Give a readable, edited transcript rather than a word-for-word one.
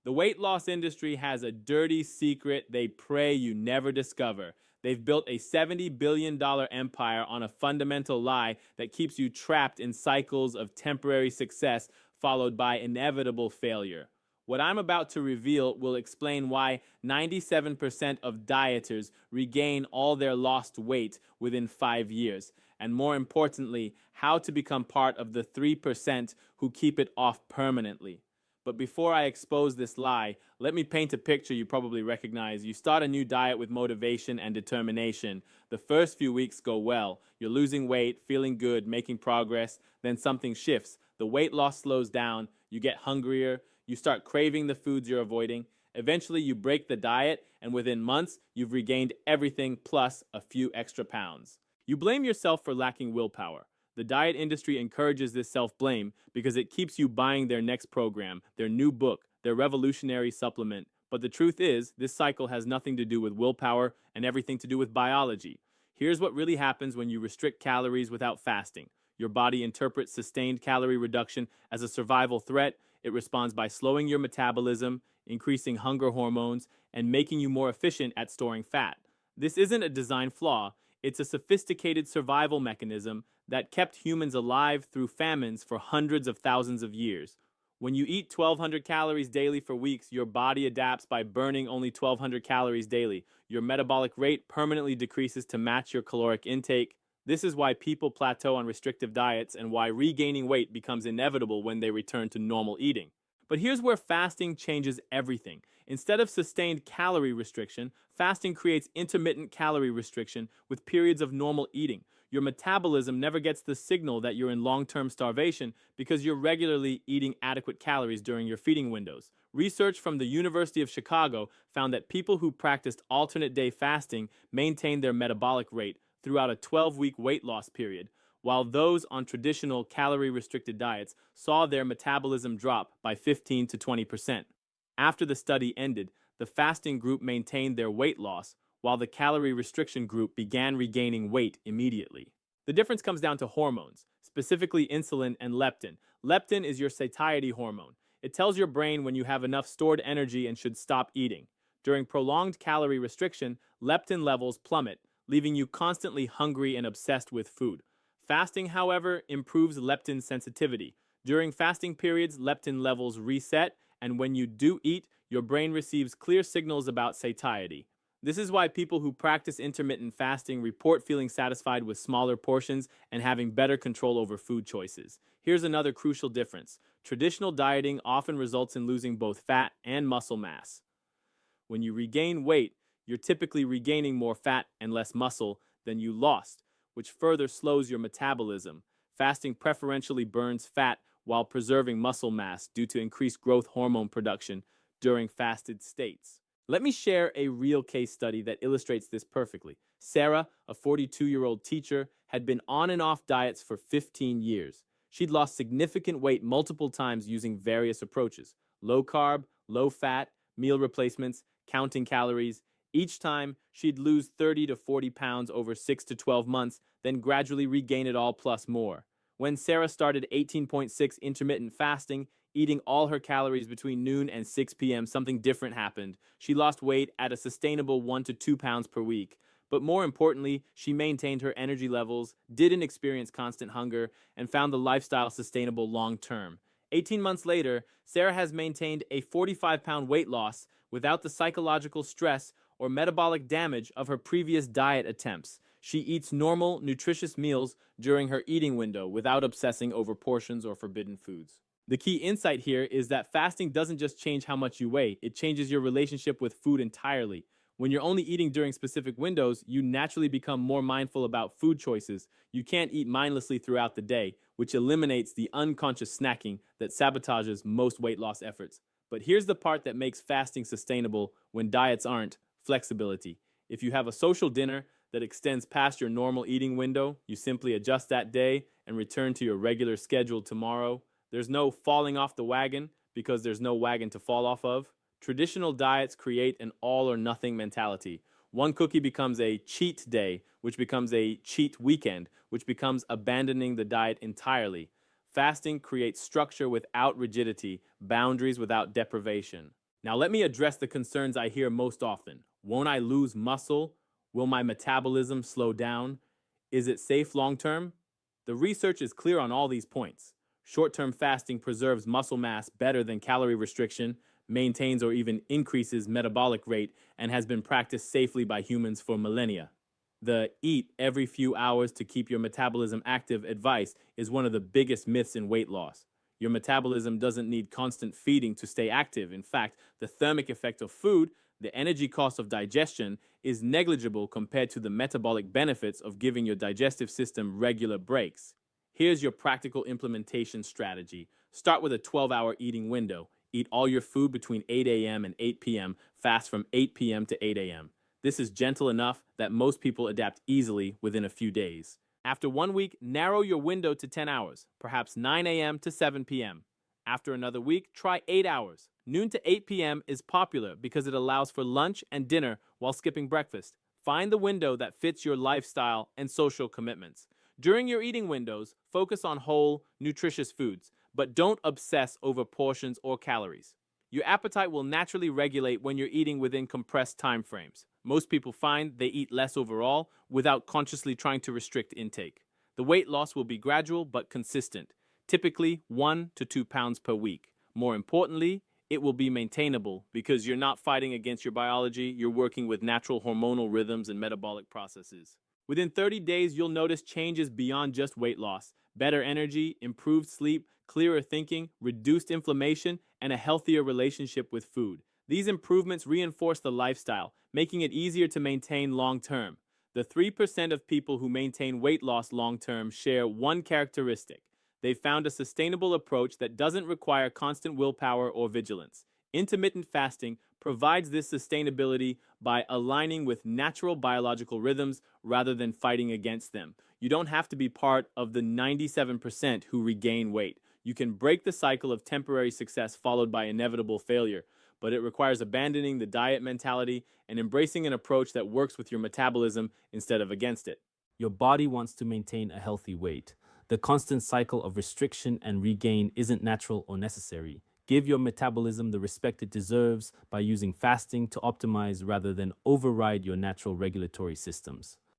The weight loss industry has a dirty secret they pray you never discover. They've built a $70 billion empire on a fundamental lie that keeps you trapped in cycles of temporary success followed by inevitable failure. What I'm about to reveal will explain why 97% of dieters regain all their lost weight within 5 years, and more importantly, how to become part of the 3% who keep it off permanently. But before I expose this lie, let me paint a picture you probably recognize. You start a new diet with motivation and determination. The first few weeks go well. You're losing weight, feeling good, making progress. Then something shifts. The weight loss slows down. You get hungrier. You start craving the foods you're avoiding. Eventually, you break the diet, and within months, you've regained everything plus a few extra pounds. You blame yourself for lacking willpower. The diet industry encourages this self-blame because it keeps you buying their next program, their new book, their revolutionary supplement. But the truth is, this cycle has nothing to do with willpower and everything to do with biology. Here's what really happens when you restrict calories without fasting. Your body interprets sustained calorie reduction as a survival threat. It responds by slowing your metabolism, increasing hunger hormones, and making you more efficient at storing fat. This isn't a design flaw. It's a sophisticated survival mechanism that kept humans alive through famines for hundreds of thousands of years. When you eat 1,200 calories daily for weeks, your body adapts by burning only 1,200 calories daily. Your metabolic rate permanently decreases to match your caloric intake. This is why people plateau on restrictive diets and why regaining weight becomes inevitable when they return to normal eating. But here's where fasting changes everything. Instead of sustained calorie restriction, fasting creates intermittent calorie restriction with periods of normal eating. Your metabolism never gets the signal that you're in long-term starvation because you're regularly eating adequate calories during your feeding windows. Research from the University of Chicago found that people who practiced alternate day fasting maintained their metabolic rate throughout a 12-week weight loss period, while those on traditional calorie-restricted diets saw their metabolism drop by 15 to 20%. After the study ended, the fasting group maintained their weight loss, while the calorie restriction group began regaining weight immediately. The difference comes down to hormones, specifically insulin and leptin. Leptin is your satiety hormone. It tells your brain when you have enough stored energy and should stop eating. During prolonged calorie restriction, leptin levels plummet, leaving you constantly hungry and obsessed with food. Fasting, however, improves leptin sensitivity. During fasting periods, leptin levels reset, and when you do eat, your brain receives clear signals about satiety. This is why people who practice intermittent fasting report feeling satisfied with smaller portions and having better control over food choices. Here's another crucial difference. Traditional dieting often results in losing both fat and muscle mass. When you regain weight, you're typically regaining more fat and less muscle than you lost, which further slows your metabolism. Fasting preferentially burns fat while preserving muscle mass due to increased growth hormone production during fasted states. Let me share a real case study that illustrates this perfectly. Sarah, a 42-year-old teacher, had been on and off diets for 15 years. She'd lost significant weight multiple times using various approaches: low carb, low fat, meal replacements, counting calories. Each time, she'd lose 30 to 40 pounds over 6 to 12 months, then gradually regain it all plus more. When Sarah started 18.6 intermittent fasting, eating all her calories between noon and 6 p.m., something different happened. She lost weight at a sustainable 1 to 2 pounds per week. But more importantly, she maintained her energy levels, didn't experience constant hunger, and found the lifestyle sustainable long term. 18 months later, Sarah has maintained a 45-pound weight loss without the psychological stress or metabolic damage of her previous diet attempts. She eats normal, nutritious meals during her eating window without obsessing over portions or forbidden foods. The key insight here is that fasting doesn't just change how much you weigh, it changes your relationship with food entirely. When you're only eating during specific windows, you naturally become more mindful about food choices. You can't eat mindlessly throughout the day, which eliminates the unconscious snacking that sabotages most weight loss efforts. But here's the part that makes fasting sustainable when diets aren't: flexibility. If you have a social dinner that extends past your normal eating window, you simply adjust that day and return to your regular schedule tomorrow. There's no falling off the wagon because there's no wagon to fall off of. Traditional diets create an all or nothing mentality. One cookie becomes a cheat day, which becomes a cheat weekend, which becomes abandoning the diet entirely. Fasting creates structure without rigidity, boundaries without deprivation. Now, let me address the concerns I hear most often. Won't I lose muscle? Will my metabolism slow down? Is it safe long term? The research is clear on all these points. Short term fasting preserves muscle mass better than calorie restriction, maintains or even increases metabolic rate, and has been practiced safely by humans for millennia. The eat every few hours to keep your metabolism active advice is one of the biggest myths in weight loss. Your metabolism doesn't need constant feeding to stay active. In fact, the thermic effect of food, the energy cost of digestion, is negligible compared to the metabolic benefits of giving your digestive system regular breaks. Here's your practical implementation strategy. Start with a 12-hour eating window. Eat all your food between 8 a.m. and 8 p.m., fast from 8 p.m. to 8 a.m. This is gentle enough that most people adapt easily within a few days. After 1 week, narrow your window to 10 hours, perhaps 9 a.m. to 7 p.m. After another week, try 8 hours. Noon to 8 p.m. is popular because it allows for lunch and dinner while skipping breakfast. Find the window that fits your lifestyle and social commitments. During your eating windows, focus on whole, nutritious foods, but don't obsess over portions or calories. Your appetite will naturally regulate when you're eating within compressed time frames. Most people find they eat less overall without consciously trying to restrict intake. The weight loss will be gradual but consistent, typically 1 to 2 pounds per week. More importantly, it will be maintainable because you're not fighting against your biology, you're working with natural hormonal rhythms and metabolic processes. Within 30 days, you'll notice changes beyond just weight loss: better energy, improved sleep, clearer thinking, reduced inflammation, and a healthier relationship with food. These improvements reinforce the lifestyle, making it easier to maintain long term. The 3% of people who maintain weight loss long term share one characteristic: they've found a sustainable approach that doesn't require constant willpower or vigilance. Intermittent fasting provides this sustainability by aligning with natural biological rhythms rather than fighting against them. You don't have to be part of the 97% who regain weight. You can break the cycle of temporary success followed by inevitable failure, but it requires abandoning the diet mentality and embracing an approach that works with your metabolism instead of against it. Your body wants to maintain a healthy weight. The constant cycle of restriction and regain isn't natural or necessary. Give your metabolism the respect it deserves by using fasting to optimize rather than override your natural regulatory systems.